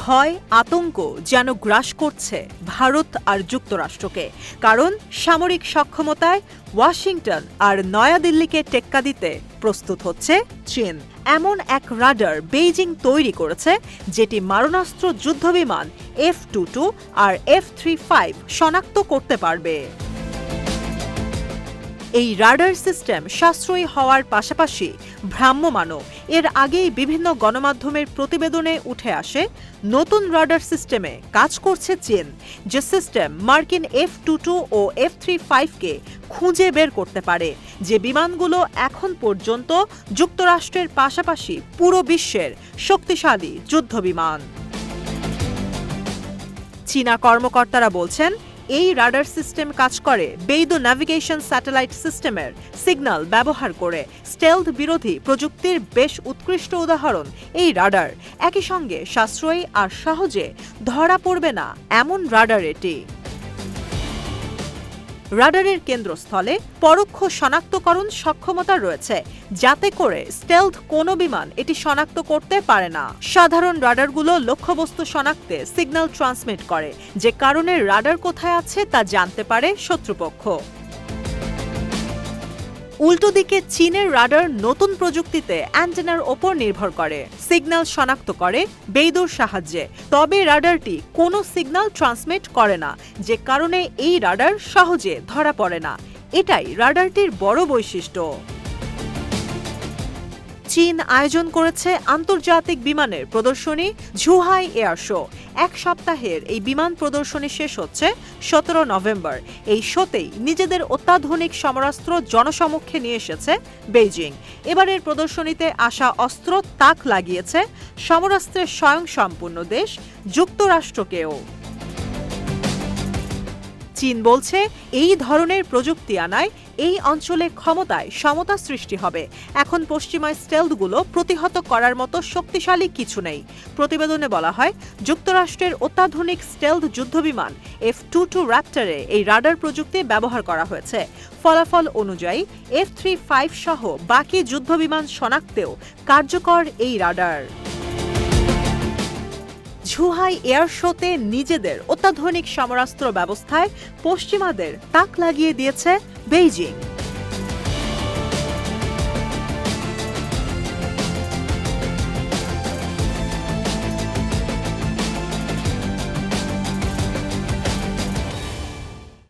ভয় আতঙ্ক যেন গ্রাস করছে ভারত আর যুক্তরাষ্ট্রকে, কারণ সামরিক সক্ষমতায় ওয়াশিংটন আর নয়াদিল্লিকে টেক্কা দিতে প্রস্তুত হচ্ছে চীন। এমন এক রাডার বেইজিং তৈরি করেছে যেটি মারণাস্ত্র যুদ্ধবিমান F-22 আর F-35 শনাক্ত করতে পারবে। এই রাডার সিস্টেম সাশ্রয়ী হওয়ার পাশাপাশি ভ্রাম্যমানও। এর আগেই বিভিন্ন গণমাধ্যমের প্রতিবেদনে উঠে আসে নতুন রাডার সিস্টেমে কাজ করছে চীন, যে সিস্টেম মার্কিন F-22 ও F-35কে খুঁজে বের করতে পারে, যে বিমানগুলো এখন পর্যন্ত যুক্তরাষ্ট্রের পাশাপাশি পুরো বিশ্বের শক্তিশালী যুদ্ধবিমান। চীনা কর্মকর্তারা বলছেন, এই রাডার সিস্টেম কাজ করে বেইদো ন্যাভিগেশন স্যাটেলাইট সিস্টেমের সিগন্যাল ব্যবহার করে। স্টেলথ বিরোধী প্রযুক্তির বেশ উৎকৃষ্ট উদাহরণ এই রাডার। একই সঙ্গে সাশ্রয়ী আর সহজে ধরা পড়বে না এমন রাডার এটি। রাডারের কেন্দ্রস্থলে পরোক্ষ শনাক্তকরণ সক্ষমতা রয়েছে, যাতে করে স্টেলথ কোনো বিমান এটি শনাক্ত করতে পারে না। সাধারণ রাডারগুলো লক্ষ্যবস্তু শনাক্তে সিগন্যাল ট্রান্সমিট করে, যে কারণে রাডার কোথায় আছে তা জানতে পারে শত্রুপক্ষ। উল্টো দিকে চীনের রাডার নতুন প্রযুক্তিতে অ্যান্টেনার ওপর নির্ভর করে, সিগন্যাল শনাক্ত করে বেইদোর সাহায্যে। তবে রাডারটি কোনো সিগন্যাল ট্রান্সমিট করে না, যে কারণে এই রাডার সহজে ধরা পড়ে না। এটাই রাডারটির বড় বৈশিষ্ট্য। চীন আয়োজন করেছে আন্তর্জাতিক বিমানের প্রদর্শনী ঝুহাই এয়ার শো। এক সপ্তাহের এই বিমান প্রদর্শনী শেষ হচ্ছে 17 নভেম্বর। এই শোতেই নিজেদের অত্যাধুনিক সমরাস্ত্র জনসমক্ষে নিয়ে এসেছে বেইজিং। এবারের প্রদর্শনীতে আসা অস্ত্র তাক লাগিয়েছে সমরাস্ত্রের স্বয়ংসম্পূর্ণ দেশ যুক্তরাষ্ট্রকেও। চীন বলছে, এই ধরনের প্রযুক্তি আনায় এই অঞ্চলে ক্ষমতায় সমতা সৃষ্টি হবে। এখন পশ্চিমা স্টেলথগুলো প্রতিহত করার মতো শক্তিশালী কিছু নেই। প্রতিবেদনে বলা হয়, যুক্তরাষ্ট্রের অত্যাধুনিক স্টেলথ যুদ্ধবিমান F-22 র্যাপ্টরে এই রাডার প্রযুক্তি ব্যবহার করা হয়েছে। ফলাফল অনুযায়ী F-35 সহ বাকি যুদ্ধবিমান শনাক্তেও কার্যকর এই রাডার। ঝুহাই এয়ার শোতে নিজেদের অত্যাধুনিক সমরাস্ত্র ব্যবস্থায় পশ্চিমাদের তাক লাগিয়ে দিয়েছে বেইজিং।